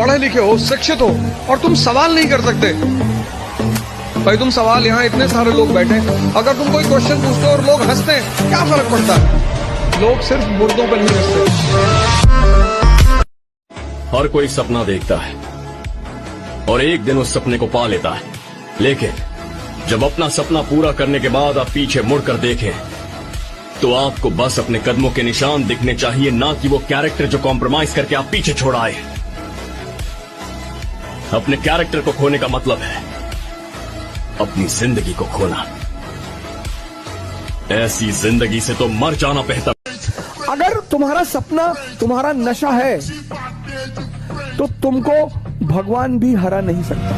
पढ़े लिखे हो, शिक्षित हो, और तुम सवाल नहीं कर सकते। भाई तुम सवाल, यहाँ इतने सारे लोग बैठे हैं, अगर तुम कोई क्वेश्चन पूछते हो और लोग हंसते हैं, क्या फर्क पड़ता है? लोग सिर्फ मुर्दों पर ही हंसते। हर कोई सपना देखता है और एक दिन उस सपने को पा लेता है, लेकिन जब अपना सपना पूरा करने के बाद आप पीछे मुड़कर देखें तो आपको बस अपने कदमों के निशान दिखने चाहिए, ना कि वो कैरेक्टर जो कॉम्प्रोमाइज करके आप पीछे छोड़ आए। अपने कैरेक्टर को खोने का मतलब है अपनी जिंदगी को खोना। ऐसी जिंदगी से तो मर जाना बेहतर। अगर तुम्हारा सपना तुम्हारा नशा है तो तुमको भगवान भी हरा नहीं सकता।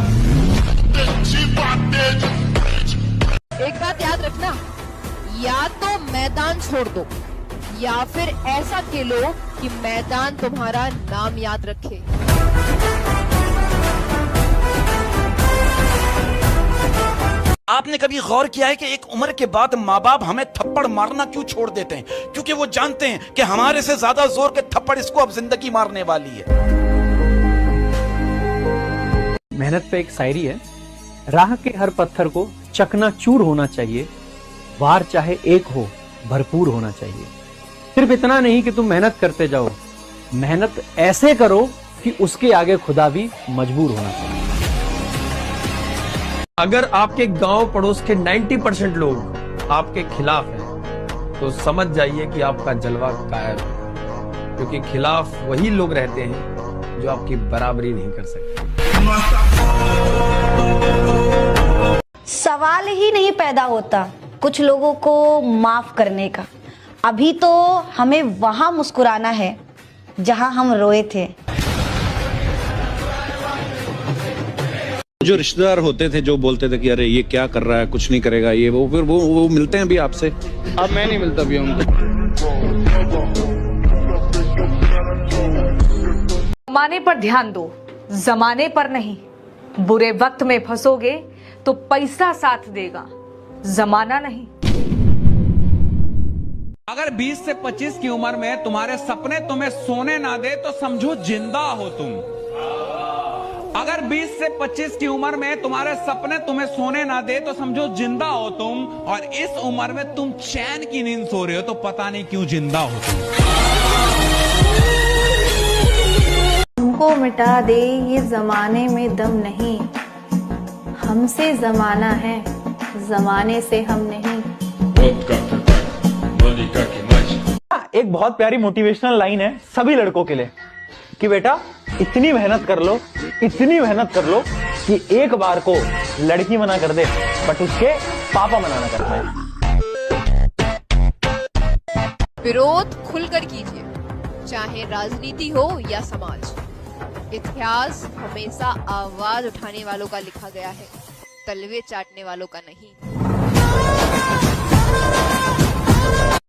एक बात याद रखना, या तो मैदान छोड़ दो या फिर ऐसा खेलो कि मैदान तुम्हारा नाम याद रखे। आपने कभी गौर किया है कि एक उम्र के बाद माँ बाप हमें थप्पड़ मारना क्यों छोड़ देते हैं? क्योंकि वो जानते हैं कि हमारे से ज्यादा जोर के थप्पड़ इसको अब जिंदगी मारने वाली है। मेहनत पे एक शायरी है, राह के हर पत्थर को चकनाचूर होना चाहिए, वार चाहे एक हो भरपूर होना चाहिए। सिर्फ इतना नहीं कि तुम मेहनत करते जाओ, मेहनत ऐसे करो कि उसके आगे खुदा भी मजबूर होना चाहिए। अगर आपके गांव पड़ोस के 90% लोग आपके खिलाफ हैं, तो समझ जाइए कि आपका जलवा कायम है, क्योंकि खिलाफ वही लोग रहते हैं जो आपकी बराबरी नहीं कर सकते। सवाल ही नहीं पैदा होता कुछ लोगों को माफ करने का। अभी तो हमें वहां मुस्कुराना है जहां हम रोए थे। जो रिश्तेदार होते थे जो बोलते थे कि अरे ये क्या कर रहा है, कुछ नहीं करेगा ये वो, फिर वो मिलते हैं भी आपसे। अब मैं नहीं मिलता भी उनको। जमाने पर ध्यान दो, जमाने पर नहीं। बुरे वक्त में फंसोगे तो पैसा साथ देगा, जमाना नहीं। अगर 20 से 25 की उम्र में तुम्हारे सपने तुम्हें सोने ना दे तो समझो जिंदा हो तुम। अगर 20 से 25 की उम्र में तुम्हारे सपने तुम्हें सोने ना दे तो समझो जिंदा हो तुम। और इस उम्र में तुम चैन की नींद सो रहे हो तो पता नहीं क्यों जिंदा हो तुम। हमको मिटा दे ये जमाने में दम नहीं, हमसे जमाना है जमाने से हम नहीं। एक बहुत प्यारी मोटिवेशनल लाइन है सभी लड़कों के लिए कि बेटा इतनी मेहनत कर लो, इतनी मेहनत कर लो कि एक बार को लड़की मना कर दे बट उसके पापा मना कर पाए। विरोध खुलकर कीजिए, चाहे राजनीति हो या समाज। इतिहास हमेशा आवाज उठाने वालों का लिखा गया है, तलवे चाटने वालों का नहीं।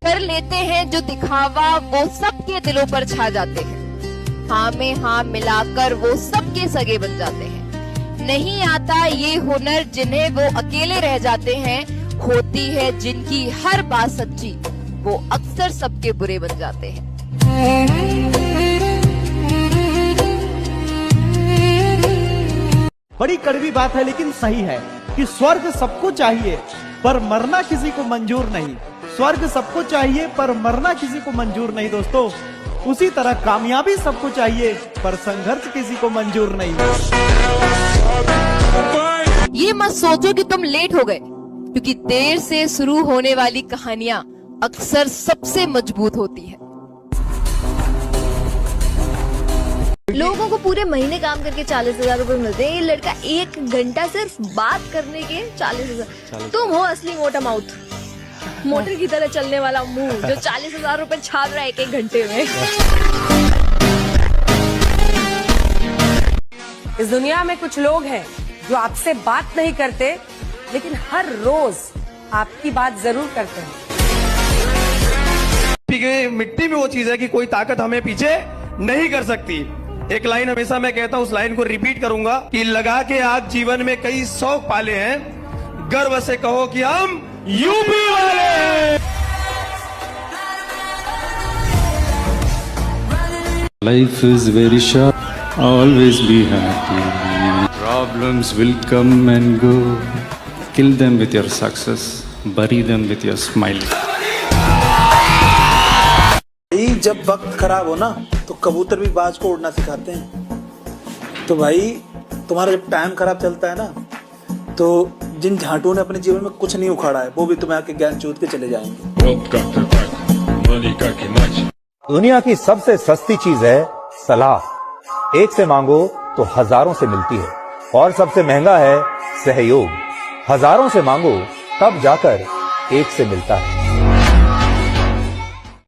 कर लेते हैं जो दिखावा वो सबके दिलों पर छा जाते हैं। हाँ में हाँ मिलाकर वो सबके सगे बन जाते हैं। नहीं आता ये हुनर जिन्हें वो अकेले रह जाते हैं। होती है जिनकी हर बात सच्ची वो अक्सर सबके बुरे बन जाते हैं। बड़ी कड़वी बात है लेकिन सही है कि स्वर्ग सबको चाहिए पर मरना किसी को मंजूर नहीं। स्वर्ग सबको चाहिए पर मरना किसी को मंजूर नहीं दोस्तों। उसी तरह कामयाबी सबको चाहिए पर संघर्ष किसी को मंजूर नहीं। ये मत सोचो कि तुम लेट हो गए, क्योंकि देर से शुरू होने वाली कहानियां अक्सर सबसे मजबूत होती है। लोगों को पूरे महीने काम करके 40,000 रुपए मिलते हैं, ये लड़का 1 घंटा सिर्फ बात करने के 40,000। तुम हो असली मोटा माउथ, मोटर की तरह चलने वाला मुंह जो 40,000 रुपए छाप रहा है 1 घंटे में। इस दुनिया में कुछ लोग हैं जो आपसे बात नहीं करते लेकिन हर रोज आपकी बात जरूर करते हैं। मिट्टी में वो चीज है कि कोई ताकत हमें पीछे नहीं कर सकती। एक लाइन हमेशा मैं कहता हूं, उस लाइन को रिपीट करूंगा कि लगा के आग जीवन में कई शौक पाले हैं, गर्व से कहो कि हम यूपी वाले। Life is very short. Always be happy. Problems will come and go. Kill them with your success. Bury them with your smile. जब वक्त खराब हो ना तो कबूतर भी बाज को उड़ना सिखाते हैं। तो भाई तुम्हारा जब टाइम खराब चलता है ना तो जिन झांटुओं ने अपने जीवन में कुछ नहीं उखाड़ा है वो भी तुम्हें आके ज्ञान चूत के चले जाएंगे। दुनिया की सबसे सस्ती चीज है सलाह। एक से मांगो तो हजारों से मिलती है और सबसे महंगा है सहयोग। हजारों से मांगो तब जाकर एक से मिलता है।